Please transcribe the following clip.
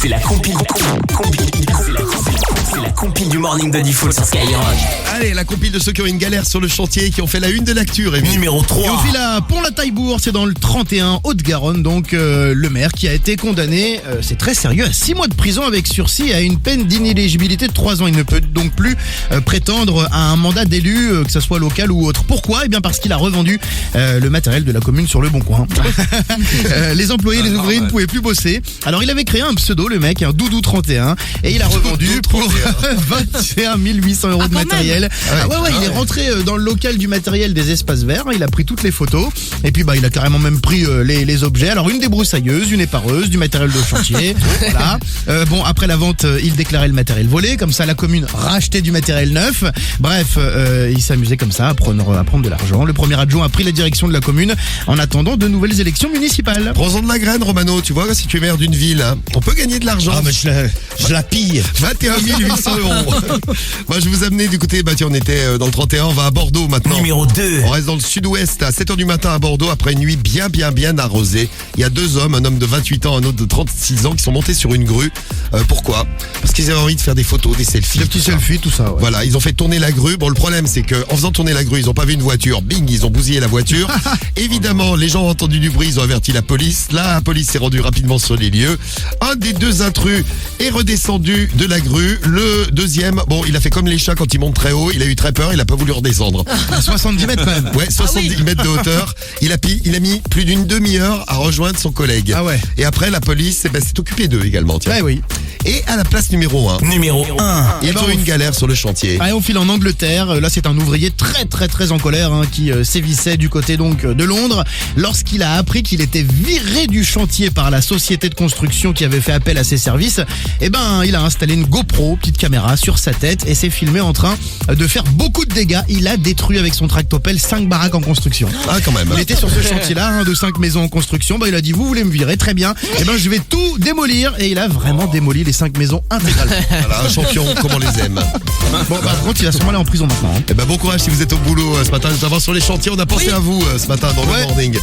C'est la compile du morning de Diffoul sur Skyrock. Allez, la compile de ceux qui ont une galère sur le chantier, qui ont fait la une de l'actu, Rémi. Numéro 3. Et on file à Pont-la-Taillebourg, c'est dans le 31 Haute-Garonne, donc le maire qui a été condamné, c'est très sérieux, à 6 mois de prison avec sursis et à une peine d'inéligibilité de 3 ans. Il ne peut donc plus prétendre à un mandat d'élu, que ce soit local ou autre. Pourquoi ? Eh bien parce qu'il a revendu le matériel de la commune sur le bon coin. Les employés, les ouvriers ne pouvaient plus bosser. Alors il avait créé un pseudo, le mec, un Doudou 31, et il a revendu pour 21 800 euros de matériel. Il est rentré dans le local du matériel des espaces verts, il a pris toutes les photos, et puis il a carrément même pris les objets. Alors une débroussailleuse, une épareuse, du matériel de chantier. Voilà. Après la vente, il déclarait le matériel volé, comme ça la commune rachetait du matériel neuf. Bref, il s'amusait comme ça à prendre de l'argent. Le premier adjoint a pris la direction de la commune en attendant de nouvelles élections municipales. Prends-en de la graine, Romano, tu vois, si tu es maire d'une ville, hein, on peut gagner de l'argent. Ah, mais je la pille. 21 800 euros. Moi, je vous amenais du côté, on était dans le 31, on va à Bordeaux maintenant. Numéro 2. On reste dans le sud-ouest, à 7h du matin à Bordeaux, après une nuit bien arrosée. Il y a 2 hommes, un homme de 28 ans, un autre de 36 ans, qui sont montés sur une grue. Pourquoi ? Parce qu'ils avaient envie de faire des photos, des selfies. Des petits selfies, tout ça. Ouais. Voilà, ils ont fait tourner la grue. Bon, le problème, c'est qu'en faisant tourner la grue, ils n'ont pas vu une voiture. Bing, ils ont bousillé la voiture. Évidemment, les gens ont entendu du bruit, ils ont averti la police. Là, la police s'est rendue rapidement sur les lieux. Un des 2 intrus est redescendu de la grue. Le deuxième, il a fait comme les chats quand ils montent très haut. Il a eu très peur, il a pas voulu redescendre. À 70 mètres quand même. Ouais, 70 mètres de hauteur. Il a mis plus d'une demi-heure à rejoindre son collègue. Ah ouais. Et après, la police s'est occupée d'eux également. Tiens. Ouais, oui. Et à la place numéro 1. Numéro 1. Ils ont une galère sur le chantier. On file en Angleterre. Là, c'est un ouvrier très en colère qui sévissait du côté donc de Londres. Lorsqu'il a appris qu'il était viré du chantier par la société de construction qui avait fait appel à ses services, il a installé une GoPro, petite caméra, sur sa tête et s'est filmé en train de faire beaucoup de dégâts. Il a détruit avec son tractopelle 5 baraques en construction. Ah, quand même. Il était sur ce chantier-là, de 5 maisons en construction. Il a dit, vous voulez me virer, très bien. Je vais tout démolir. Et il a vraiment démoli les 5 maisons intégralement. Voilà, un champion, comme on les aime. Par contre, il va sûrement aller en prison maintenant. Bon courage si vous êtes au boulot ce matin, notamment sur les chantiers. On a pensé à vous ce matin dans le morning.